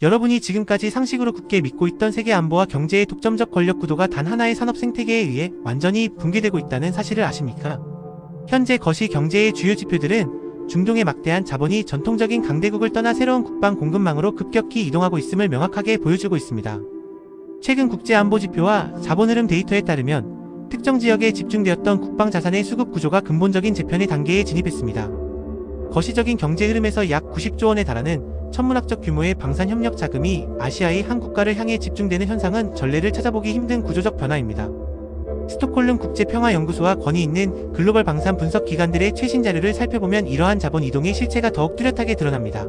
여러분이 지금까지 상식으로 굳게 믿고 있던 세계 안보와 경제의 독점적 권력 구도가 단 하나의 산업 생태계에 의해 완전히 붕괴되고 있다는 사실을 아십니까? 현재 거시 경제의 주요 지표들은 중동의 막대한 자본이 전통적인 강대국을 떠나 새로운 국방 공급망으로 급격히 이동하고 있음을 명확하게 보여주고 있습니다. 최근 국제안보지표와 자본흐름 데이터에 따르면 특정 지역에 집중되었던 국방자산의 수급 구조가 근본적인 재편의 단계에 진입했습니다. 거시적인 경제 흐름에서 약 90조 원에 달하는 천문학적 규모의 방산협력 자금이 아시아의 한 국가를 향해 집중되는 현상은 전례를 찾아보기 힘든 구조적 변화입니다. 스톡홀름 국제평화연구소와 권위 있는 글로벌 방산 분석 기관들의 최신 자료를 살펴보면 이러한 자본 이동의 실체가 더욱 뚜렷하게 드러납니다.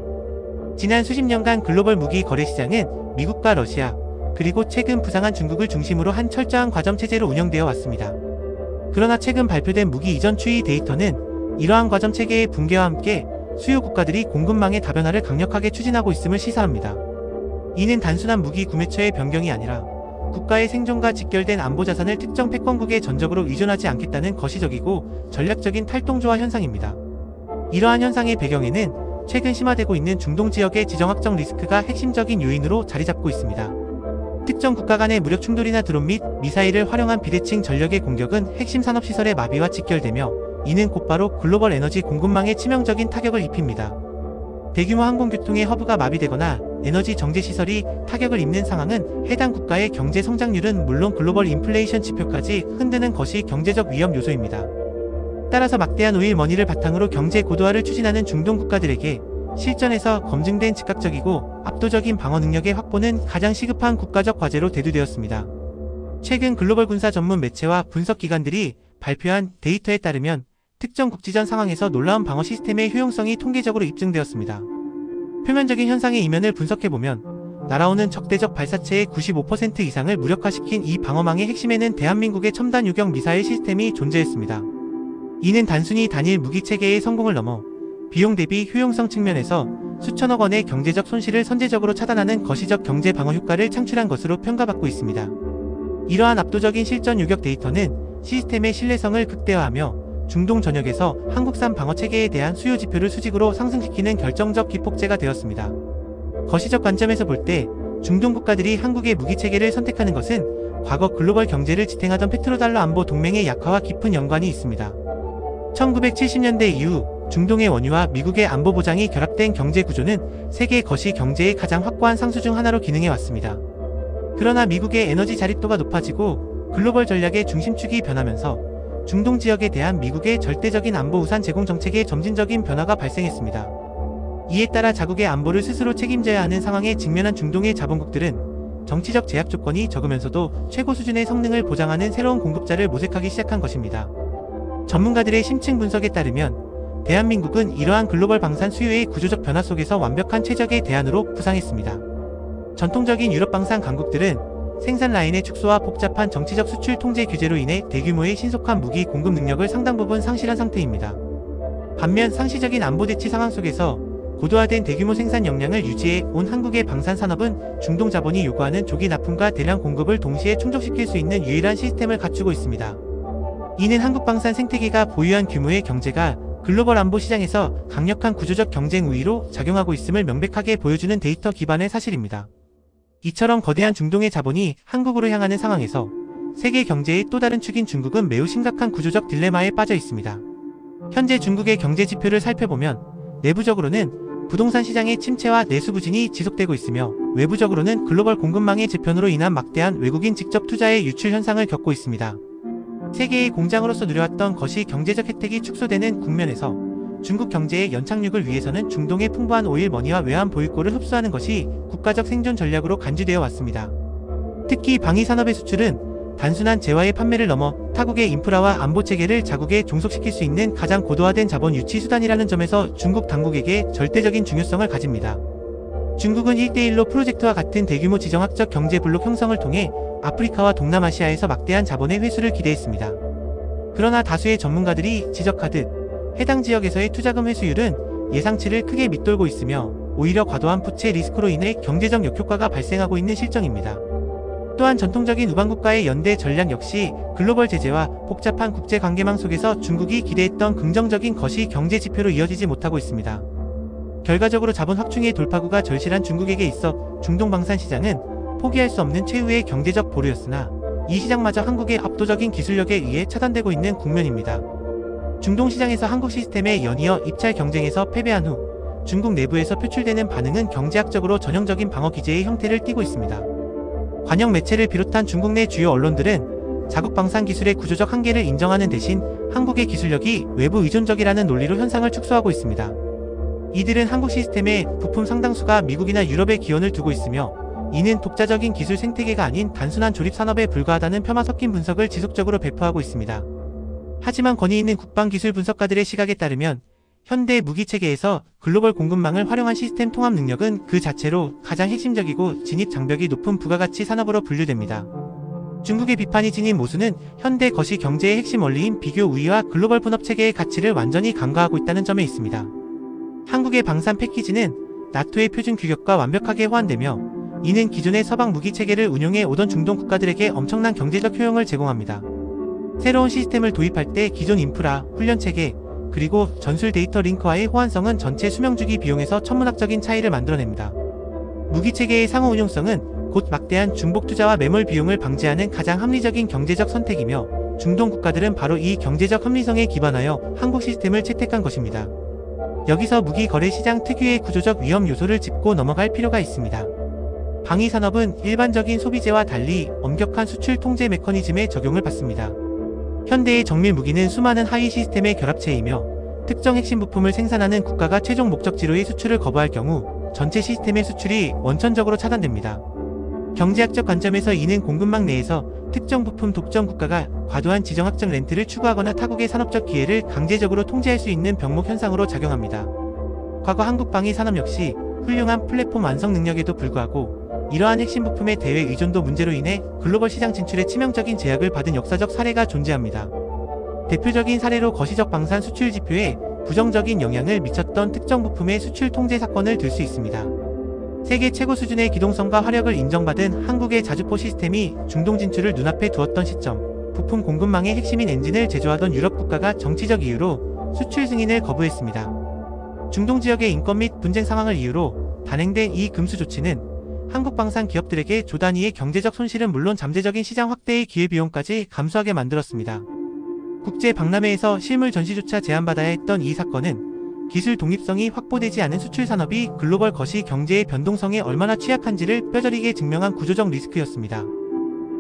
지난 수십 년간 글로벌 무기 거래 시장은 미국과 러시아, 그리고 최근 부상한 중국을 중심으로 한 철저한 과점 체제로 운영되어 왔습니다. 그러나 최근 발표된 무기 이전 추이 데이터는 이러한 과점 체계의 붕괴와 함께 수요 국가들이 공급망의 다변화를 강력하게 추진하고 있음을 시사합니다. 이는 단순한 무기 구매처의 변경이 아니라 국가의 생존과 직결된 안보 자산을 특정 패권국에 전적으로 의존하지 않겠다는 거시적이고 전략적인 탈동조화 현상입니다. 이러한 현상의 배경에는 최근 심화되고 있는 중동 지역의 지정학적 리스크가 핵심적인 요인으로 자리잡고 있습니다. 특정 국가 간의 무력 충돌이나 드론 및 미사일을 활용한 비대칭 전력의 공격은 핵심 산업시설의 마비와 직결되며 이는 곧바로 글로벌 에너지 공급망에 치명적인 타격을 입힙니다. 대규모 항공교통의 허브가 마비되거나 에너지 정제시설이 타격을 입는 상황은 해당 국가의 경제 성장률은 물론 글로벌 인플레이션 지표까지 흔드는 것이 경제적 위험 요소입니다. 따라서 막대한 오일 머니를 바탕으로 경제 고도화를 추진하는 중동 국가들에게 실전에서 검증된 즉각적이고 압도적인 방어 능력의 확보는 가장 시급한 국가적 과제로 대두되었습니다. 최근 글로벌 군사 전문 매체와 분석 기관들이 발표한 데이터에 따르면 특정 국지전 상황에서 놀라운 방어 시스템의 효용성이 통계적으로 입증되었습니다. 표면적인 현상의 이면을 분석해보면 날아오는 적대적 발사체의 95% 이상을 무력화시킨 이 방어망의 핵심에는 대한민국의 첨단 유격 미사일 시스템이 존재했습니다. 이는 단순히 단일 무기체계의 성공을 넘어 비용 대비 효용성 측면에서 수천억 원의 경제적 손실을 선제적으로 차단하는 거시적 경제 방어 효과를 창출한 것으로 평가받고 있습니다. 이러한 압도적인 실전 유격 데이터는 시스템의 신뢰성을 극대화하며 중동 전역에서 한국산 방어체계에 대한 수요 지표를 수직으로 상승시키는 결정적 기폭제가 되었습니다. 거시적 관점에서 볼 때 중동 국가들이 한국의 무기체계를 선택하는 것은 과거 글로벌 경제를 지탱하던 페트로달러 안보 동맹의 약화와 깊은 연관이 있습니다. 1970년대 이후 중동의 원유와 미국의 안보 보장이 결합된 경제 구조는 세계 거시 경제의 가장 확고한 상수 중 하나로 기능해왔습니다. 그러나 미국의 에너지 자립도가 높아지고 글로벌 전략의 중심축이 변하면서 중동 지역에 대한 미국의 절대적인 안보 우산 제공 정책에 점진적인 변화가 발생했습니다. 이에 따라 자국의 안보를 스스로 책임져야 하는 상황에 직면한 중동의 자본국들은 정치적 제약 조건이 적으면서도 최고 수준의 성능을 보장하는 새로운 공급자를 모색하기 시작한 것입니다. 전문가들의 심층 분석에 따르면 대한민국은 이러한 글로벌 방산 수요의 구조적 변화 속에서 완벽한 최적의 대안으로 부상했습니다. 전통적인 유럽 방산 강국들은 생산 라인의 축소와 복잡한 정치적 수출 통제 규제로 인해 대규모의 신속한 무기 공급 능력을 상당 부분 상실한 상태입니다. 반면 상시적인 안보 대치 상황 속에서 고도화된 대규모 생산 역량을 유지해 온 한국의 방산 산업은 중동 자본이 요구하는 조기 납품과 대량 공급을 동시에 충족시킬 수 있는 유일한 시스템을 갖추고 있습니다. 이는 한국 방산 생태계가 보유한 규모의 경제가 글로벌 안보 시장에서 강력한 구조적 경쟁 우위로 작용하고 있음을 명백하게 보여주는 데이터 기반의 사실입니다. 이처럼 거대한 중동의 자본이 한국으로 향하는 상황에서 세계 경제의 또 다른 축인 중국은 매우 심각한 구조적 딜레마에 빠져 있습니다. 현재 중국의 경제 지표를 살펴보면 내부적으로는 부동산 시장의 침체와 내수 부진이 지속되고 있으며 외부적으로는 글로벌 공급망의 재편으로 인한 막대한 외국인 직접 투자의 유출 현상을 겪고 있습니다. 세계의 공장으로서 누려왔던 거시 경제적 혜택이 축소되는 국면에서 중국 경제의 연착륙을 위해서는 중동의 풍부한 오일 머니와 외환 보유고를 흡수하는 것이 국가적 생존 전략으로 간주되어 왔습니다. 특히 방위산업의 수출은 단순한 재화의 판매를 넘어 타국의 인프라와 안보 체계를 자국에 종속시킬 수 있는 가장 고도화된 자본 유치 수단이라는 점에서 중국 당국에게 절대적인 중요성을 가집니다. 중국은 1대1로 프로젝트와 같은 대규모 지정학적 경제 블록 형성을 통해 아프리카와 동남아시아에서 막대한 자본의 회수를 기대했습니다. 그러나 다수의 전문가들이 지적하듯 해당 지역에서의 투자금 회수율은 예상치를 크게 밑돌고 있으며 오히려 과도한 부채 리스크로 인해 경제적 역효과가 발생하고 있는 실정입니다. 또한 전통적인 우방국가의 연대 전략 역시 글로벌 제재와 복잡한 국제관계망 속에서 중국이 기대했던 긍정적인 거시 경제 지표로 이어지지 못하고 있습니다. 결과적으로 자본 확충의 돌파구가 절실한 중국에게 있어 중동 방산 시장은 포기할 수 없는 최후의 경제적 보루였으나 이 시장마저 한국의 압도적인 기술력에 의해 차단되고 있는 국면입니다. 중동 시장에서 한국 시스템에 연이어 입찰 경쟁에서 패배한 후 중국 내부에서 표출되는 반응은 경제학적으로 전형적인 방어 기제의 형태를 띠고 있습니다. 관영 매체를 비롯한 중국 내 주요 언론들은 자국 방산 기술의 구조적 한계를 인정하는 대신 한국의 기술력이 외부 의존적이라는 논리로 현상을 축소하고 있습니다. 이들은 한국 시스템의 부품 상당수가 미국이나 유럽에 기원을 두고 있으며 이는 독자적인 기술 생태계가 아닌 단순한 조립 산업에 불과하다는 폄하 섞인 분석을 지속적으로 배포하고 있습니다. 하지만 권위 있는 국방기술 분석가들의 시각에 따르면 현대 무기체계에서 글로벌 공급망을 활용한 시스템 통합 능력은 그 자체로 가장 핵심적이고 진입 장벽이 높은 부가가치 산업으로 분류됩니다. 중국의 비판이 지닌 모순은 현대 거시 경제의 핵심 원리인 비교 우위와 글로벌 분업체계의 가치를 완전히 간과하고 있다는 점에 있습니다. 한국의 방산 패키지는 나토의 표준 규격과 완벽하게 호환되며 이는 기존의 서방 무기체계를 운용해 오던 중동 국가들에게 엄청난 경제적 효용을 제공합니다. 새로운 시스템을 도입할 때 기존 인프라, 훈련체계, 그리고 전술 데이터 링크와의 호환성은 전체 수명주기 비용에서 천문학적인 차이를 만들어냅니다. 무기체계의 상호 운용성은 곧 막대한 중복 투자와 매몰 비용을 방지하는 가장 합리적인 경제적 선택이며 중동 국가들은 바로 이 경제적 합리성에 기반하여 한국 시스템을 채택한 것입니다. 여기서 무기 거래 시장 특유의 구조적 위험 요소를 짚고 넘어갈 필요가 있습니다. 방위산업은 일반적인 소비재와 달리 엄격한 수출 통제 메커니즘의 적용을 받습니다. 현대의 정밀 무기는 수많은 하위 시스템의 결합체이며 특정 핵심 부품을 생산하는 국가가 최종 목적지로의 수출을 거부할 경우 전체 시스템의 수출이 원천적으로 차단됩니다. 경제학적 관점에서 이는 공급망 내에서 특정 부품 독점 국가가 과도한 지정학적 렌트를 추구하거나 타국의 산업적 기회를 강제적으로 통제할 수 있는 병목 현상으로 작용합니다. 과거 한국 방위 산업 역시 훌륭한 플랫폼 완성 능력에도 불구하고 이러한 핵심 부품의 대외 의존도 문제로 인해 글로벌 시장 진출에 치명적인 제약을 받은 역사적 사례가 존재합니다. 대표적인 사례로 거시적 방산 수출 지표에 부정적인 영향을 미쳤던 특정 부품의 수출 통제 사건을 들 수 있습니다. 세계 최고 수준의 기동성과 화력을 인정받은 한국의 자주포 시스템이 중동 진출을 눈앞에 두었던 시점, 부품 공급망의 핵심인 엔진을 제조하던 유럽 국가가 정치적 이유로 수출 승인을 거부했습니다. 중동 지역의 인권 및 분쟁 상황을 이유로 단행된 이 금수 조치는 한국 방산 기업들에게 조 단위의 경제적 손실은 물론 잠재적인 시장 확대의 기회비용까지 감수하게 만들었습니다. 국제 박람회에서 실물 전시조차 제한받아야 했던 이 사건은 기술 독립성이 확보되지 않은 수출 산업이 글로벌 거시 경제의 변동성에 얼마나 취약한지를 뼈저리게 증명한 구조적 리스크였습니다.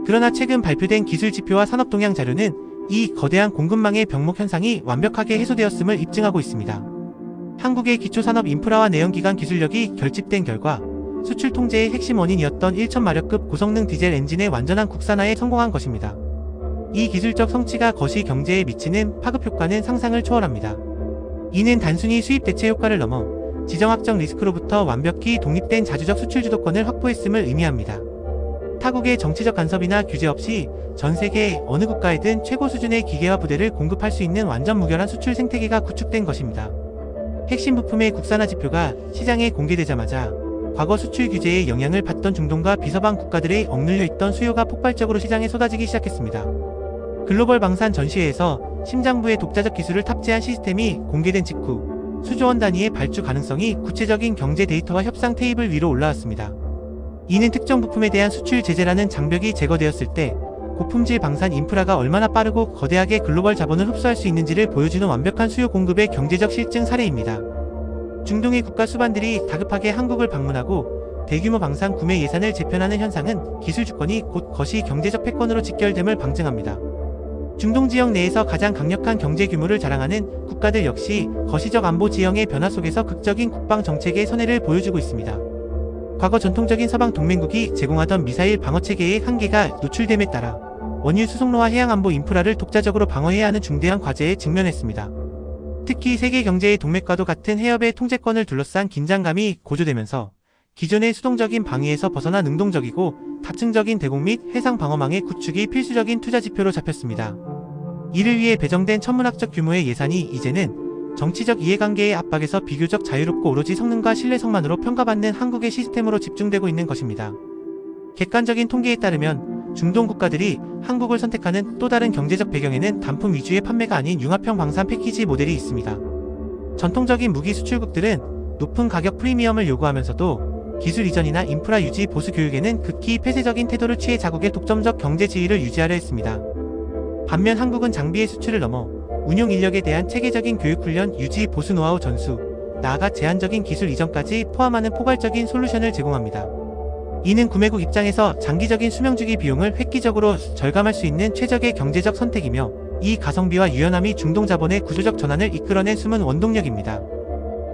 그러나 최근 발표된 기술 지표와 산업 동향 자료는 이 거대한 공급망의 병목 현상이 완벽하게 해소되었음을 입증하고 있습니다. 한국의 기초산업 인프라와 내연기관 기술력이 결집된 결과 수출 통제의 핵심 원인이었던 1000마력급 고성능 디젤 엔진의 완전한 국산화에 성공한 것입니다. 이 기술적 성취가 거시 경제에 미치는 파급 효과는 상상을 초월합니다. 이는 단순히 수입 대체 효과를 넘어 지정학적 리스크로부터 완벽히 독립된 자주적 수출 주도권을 확보했음을 의미합니다. 타국의 정치적 간섭이나 규제 없이 전 세계 어느 국가에든 최고 수준의 기계와 부대를 공급할 수 있는 완전 무결한 수출 생태계가 구축된 것입니다. 핵심 부품의 국산화 지표가 시장에 공개되자마자 과거 수출 규제의 영향을 받던 중동과 비서방 국가들의 억눌려 있던 수요가 폭발적으로 시장에 쏟아지기 시작했습니다. 글로벌 방산 전시회에서 심장부의 독자적 기술을 탑재한 시스템이 공개된 직후 수조원 단위의 발주 가능성이 구체적인 경제 데이터와 협상 테이블 위로 올라왔습니다. 이는 특정 부품에 대한 수출 제재라는 장벽이 제거되었을 때 고품질 방산 인프라가 얼마나 빠르고 거대하게 글로벌 자본을 흡수할 수 있는지를 보여주는 완벽한 수요 공급의 경제적 실증 사례입니다. 중동의 국가 수반들이 다급하게 한국을 방문하고 대규모 방산 구매 예산을 재편하는 현상은 기술 주권이 곧 거시 경제적 패권으로 직결됨을 방증합니다. 중동 지역 내에서 가장 강력한 경제 규모를 자랑하는 국가들 역시 거시적 안보 지형의 변화 속에서 극적인 국방 정책의 선회를 보여주고 있습니다. 과거 전통적인 서방 동맹국이 제공하던 미사일 방어 체계의 한계가 노출됨에 따라 원유 수송로와 해양 안보 인프라를 독자적으로 방어해야 하는 중대한 과제에 직면했습니다. 특히 세계 경제의 동맥과도 같은 해협의 통제권을 둘러싼 긴장감이 고조되면서 기존의 수동적인 방위에서 벗어나 능동적이고 다층적인 대공 및 해상 방어망의 구축이 필수적인 투자 지표로 잡혔습니다. 이를 위해 배정된 천문학적 규모의 예산이 이제는 정치적 이해관계의 압박에서 비교적 자유롭고 오로지 성능과 신뢰성만으로 평가받는 한국의 시스템으로 집중되고 있는 것입니다. 객관적인 통계에 따르면 중동 국가들이 한국을 선택하는 또 다른 경제적 배경에는 단품 위주의 판매가 아닌 융합형 방산 패키지 모델이 있습니다. 전통적인 무기 수출국들은 높은 가격 프리미엄을 요구하면서도 기술 이전이나 인프라 유지 보수 교육에는 극히 폐쇄적인 태도를 취해 자국의 독점적 경제 지위를 유지하려 했습니다. 반면 한국은 장비의 수출을 넘어 운용 인력에 대한 체계적인 교육 훈련, 유지 보수 노하우 전수, 나아가 제한적인 기술 이전까지 포함하는 포괄적인 솔루션을 제공합니다. 이는 구매국 입장에서 장기적인 수명주기 비용을 획기적으로 절감할 수 있는 최적의 경제적 선택이며, 이 가성비와 유연함이 중동 자본의 구조적 전환을 이끌어낸 숨은 원동력입니다.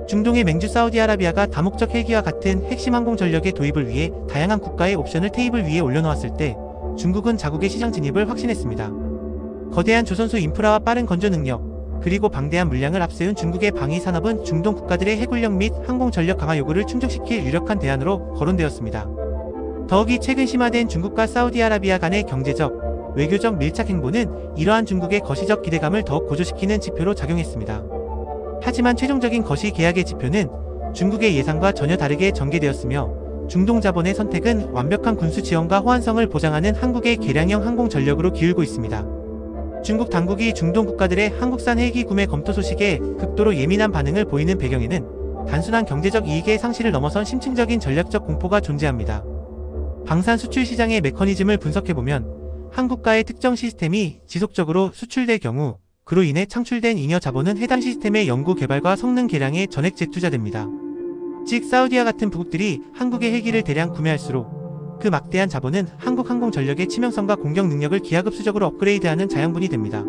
중동의 맹주 사우디아라비아가 다목적 헬기와 같은 핵심 항공 전력의 도입을 위해 다양한 국가의 옵션을 테이블 위에 올려놓았을 때 중국은 자국의 시장 진입을 확신했습니다. 거대한 조선소 인프라와 빠른 건조 능력, 그리고 방대한 물량을 앞세운 중국의 방위 산업은 중동 국가들의 해군력 및 항공 전력 강화 요구를 충족시킬 유력한 대안으로 거론되었습니다. 더욱이 최근 심화된 중국과 사우디아라비아 간의 경제적, 외교적 밀착 행보는 이러한 중국의 거시적 기대감을 더욱 고조시키는 지표로 작용했습니다. 하지만 최종적인 거시 계약의 지표는 중국의 예상과 전혀 다르게 전개되었으며, 중동 자본의 선택은 완벽한 군수 지원과 호환성을 보장하는 한국의 개량형 항공 전력으로 기울고 있습니다. 중국 당국이 중동 국가들의 한국산 헬기 구매 검토 소식에 극도로 예민한 반응을 보이는 배경에는 단순한 경제적 이익의 상실을 넘어선 심층적인 전략적 공포가 존재합니다. 방산 수출 시장의 메커니즘을 분석해보면 한국가의 특정 시스템이 지속적으로 수출될 경우 그로 인해 창출된 잉여 자본은 해당 시스템의 연구 개발과 성능 개량에 전액 재투자됩니다. 즉 사우디와 같은 부국들이 한국의 헬기를 대량 구매할수록 그 막대한 자본은 한국 항공 전력의 치명성과 공격 능력을 기하급수적으로 업그레이드하는 자양분이 됩니다.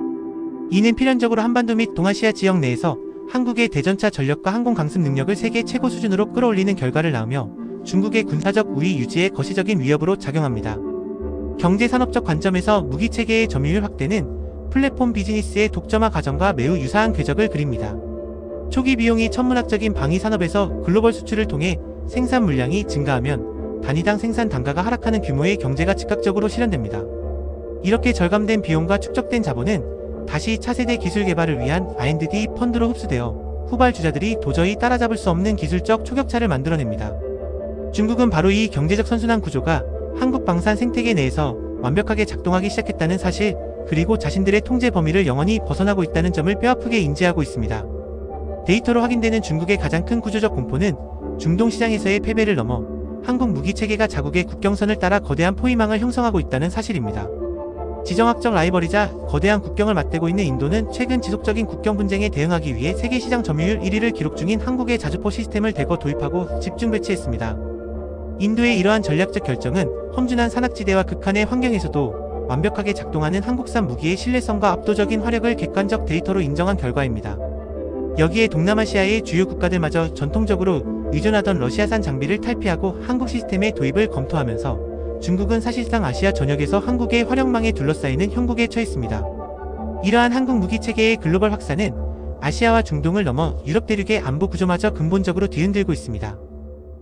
이는 필연적으로 한반도 및 동아시아 지역 내에서 한국의 대전차 전력과 항공 강습 능력을 세계 최고 수준으로 끌어올리는 결과를 낳으며 중국의 군사적 우위 유지에 거시적인 위협으로 작용합니다. 경제산업적 관점에서 무기체계의 점유율 확대는 플랫폼 비즈니스의 독점화 과정과 매우 유사한 궤적을 그립니다. 초기 비용이 천문학적인 방위 산업에서 글로벌 수출을 통해 생산 물량이 증가하면 단위당 생산 단가가 하락하는 규모의 경제가 즉각적으로 실현됩니다. 이렇게 절감된 비용과 축적된 자본은 다시 차세대 기술 개발을 위한 R&D 펀드로 흡수되어 후발주자들이 도저히 따라잡을 수 없는 기술적 초격차를 만들어냅니다. 중국은 바로 이 경제적 선순환 구조가 한국 방산 생태계 내에서 완벽하게 작동하기 시작했다는 사실, 그리고 자신들의 통제 범위를 영원히 벗어나고 있다는 점을 뼈아프게 인지하고 있습니다. 데이터로 확인되는 중국의 가장 큰 구조적 공포는 중동 시장에서의 패배를 넘어 한국 무기체계가 자국의 국경선을 따라 거대한 포위망을 형성하고 있다는 사실입니다. 지정학적 라이벌이자 거대한 국경을 맞대고 있는 인도는 최근 지속적인 국경 분쟁에 대응하기 위해 세계시장 점유율 1위를 기록 중인 한국의 자주포 시스템을 대거 도입하고 집중 배치했습니다. 인도의 이러한 전략적 결정은 험준한 산악지대와 극한의 환경에서도 완벽하게 작동하는 한국산 무기의 신뢰성과 압도적인 화력을 객관적 데이터로 인정한 결과입니다. 여기에 동남아시아의 주요 국가들마저 전통적으로 의존하던 러시아산 장비를 탈피하고 한국 시스템의 도입을 검토하면서 중국은 사실상 아시아 전역에서 한국의 화력망에 둘러싸이는 형국에 처했습니다. 이러한 한국 무기체계의 글로벌 확산은 아시아와 중동을 넘어 유럽 대륙의 안보 구조마저 근본적으로 뒤흔들고 있습니다.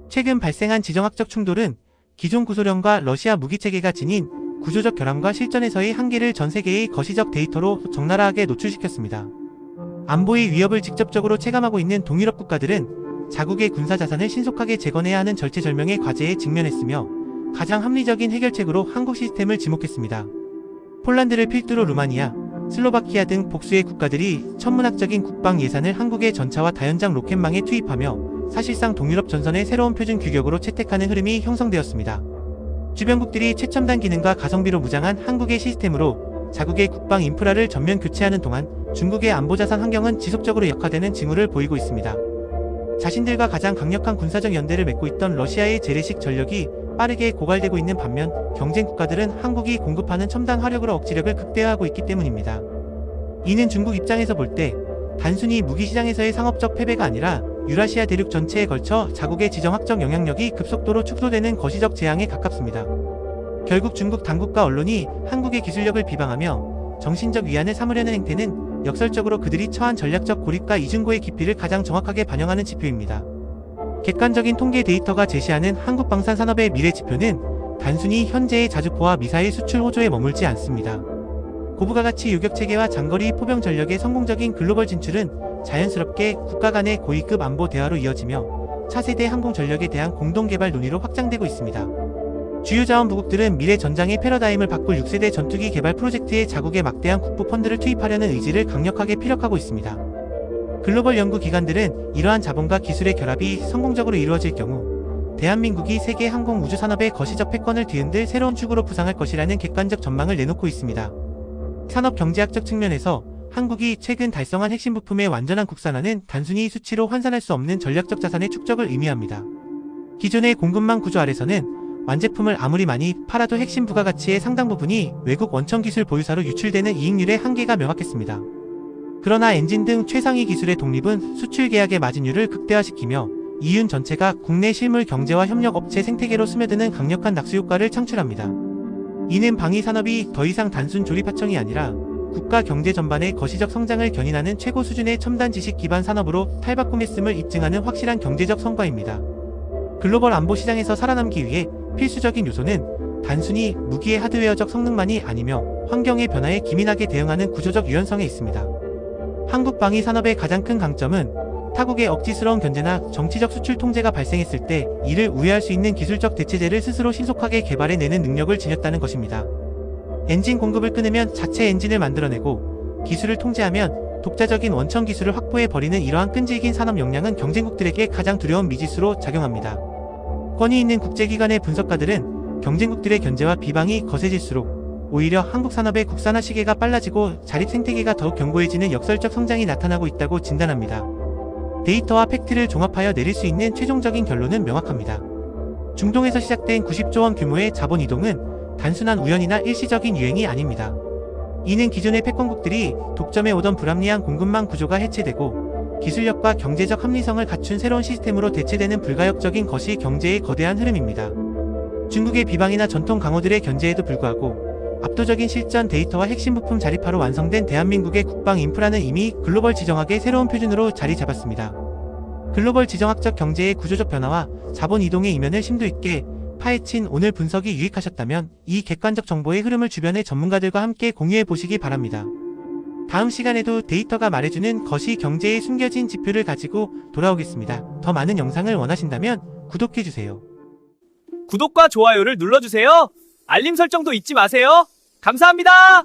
최근 발생한 지정학적 충돌은 기존 구소련과 러시아 무기체계가 지닌 구조적 결함과 실전에서의 한계를 전 세계의 거시적 데이터로 적나라하게 노출시켰습니다. 안보의 위협을 직접적으로 체감하고 있는 동유럽 국가들은 자국의 군사자산을 신속하게 재건해야 하는 절체절명의 과제에 직면했으며 가장 합리적인 해결책으로 한국 시스템을 지목했습니다. 폴란드를 필두로 루마니아, 슬로바키아 등 복수의 국가들이 천문학적인 국방 예산을 한국의 전차와 다연장 로켓망에 투입하며 사실상 동유럽 전선의 새로운 표준 규격으로 채택하는 흐름이 형성되었습니다. 주변국들이 최첨단 기능과 가성비로 무장한 한국의 시스템으로 자국의 국방 인프라를 전면 교체하는 동안 중국의 안보자산 환경은 지속적으로 역화되는 징후를 보이고 있습니다. 자신들과 가장 강력한 군사적 연대를 맺고 있던 러시아의 재래식 전력이 빠르게 고갈되고 있는 반면 경쟁 국가들은 한국이 공급하는 첨단 화력으로 억지력을 극대화하고 있기 때문입니다. 이는 중국 입장에서 볼 때 단순히 무기시장에서의 상업적 패배가 아니라 유라시아 대륙 전체에 걸쳐 자국의 지정학적 영향력이 급속도로 축소되는 거시적 재앙에 가깝습니다. 결국 중국 당국과 언론이 한국의 기술력을 비방하며 정신적 위안을 삼으려는 행태는 역설적으로 그들이 처한 전략적 고립과 이중고의 깊이를 가장 정확하게 반영하는 지표입니다. 객관적인 통계 데이터가 제시하는 한국 방산 산업의 미래 지표는 단순히 현재의 자주포와 미사일 수출 호조에 머물지 않습니다. 고부가 가치 요격체계와 장거리 포병 전력의 성공적인 글로벌 진출은 자연스럽게 국가 간의 고위급 안보 대화로 이어지며 차세대 항공 전력에 대한 공동개발 논의로 확장되고 있습니다. 주요 자원 부국들은 미래 전장의 패러다임을 바꿀 6세대 전투기 개발 프로젝트에 자국의 막대한 국부 펀드를 투입하려는 의지를 강력하게 피력하고 있습니다. 글로벌 연구기관들은 이러한 자본과 기술의 결합이 성공적으로 이루어질 경우 대한민국이 세계 항공 우주 산업의 거시적 패권을 뒤흔들 새로운 축으로 부상할 것이라는 객관적 전망을 내놓고 있습니다. 산업 경제학적 측면에서 한국이 최근 달성한 핵심 부품의 완전한 국산화는 단순히 수치로 환산할 수 없는 전략적 자산의 축적을 의미합니다. 기존의 공급망 구조 아래서는 완제품을 아무리 많이 팔아도 핵심 부가가치의 상당 부분이 외국 원천 기술 보유사로 유출되는 이익률의 한계가 명확했습니다. 그러나 엔진 등 최상위 기술의 독립은 수출 계약의 마진율을 극대화시키며 이윤 전체가 국내 실물 경제와 협력 업체 생태계로 스며드는 강력한 낙수 효과를 창출합니다. 이는 방위 산업이 더 이상 단순 조립 하청이 아니라 국가 경제 전반의 거시적 성장을 견인하는 최고 수준의 첨단 지식 기반 산업으로 탈바꿈했음을 입증하는 확실한 경제적 성과입니다. 글로벌 안보 시장에서 살아남기 위해 필수적인 요소는 단순히 무기의 하드웨어적 성능만이 아니며 환경의 변화에 기민하게 대응하는 구조적 유연성에 있습니다. 한국 방위 산업의 가장 큰 강점은 타국의 억지스러운 견제나 정치적 수출 통제가 발생했을 때 이를 우회할 수 있는 기술적 대체제를 스스로 신속하게 개발해내는 능력을 지녔다는 것입니다. 엔진 공급을 끊으면 자체 엔진을 만들어내고 기술을 통제하면 독자적인 원천 기술을 확보해버리는 이러한 끈질긴 산업 역량은 경쟁국들에게 가장 두려운 미지수로 작용합니다. 권위 있는 국제기관의 분석가들은 경쟁국들의 견제와 비방이 거세질수록 오히려 한국 산업의 국산화 시계가 빨라지고 자립 생태계가 더욱 견고해지는 역설적 성장이 나타나고 있다고 진단합니다. 데이터와 팩트를 종합하여 내릴 수 있는 최종적인 결론은 명확합니다. 중동에서 시작된 90조 원 규모의 자본 이동은 단순한 우연이나 일시적인 유행이 아닙니다. 이는 기존의 패권국들이 독점해 오던 불합리한 공급망 구조가 해체되고 기술력과 경제적 합리성을 갖춘 새로운 시스템으로 대체되는 불가역적인 것이 경제의 거대한 흐름입니다. 중국의 비방이나 전통 강호들의 견제에도 불구하고 압도적인 실전 데이터와 핵심 부품 자립화로 완성된 대한민국의 국방 인프라는 이미 글로벌 지정학의 새로운 표준으로 자리 잡았습니다. 글로벌 지정학적 경제의 구조적 변화와 자본 이동의 이면을 심도 있게 파헤친 오늘 분석이 유익하셨다면 이 객관적 정보의 흐름을 주변의 전문가들과 함께 공유해 보시기 바랍니다. 다음 시간에도 데이터가 말해주는 것이 경제의 숨겨진 지표를 가지고 돌아오겠습니다. 더 많은 영상을 원하신다면 구독해주세요. 구독과 좋아요를 눌러주세요. 알림 설정도 잊지 마세요. 감사합니다.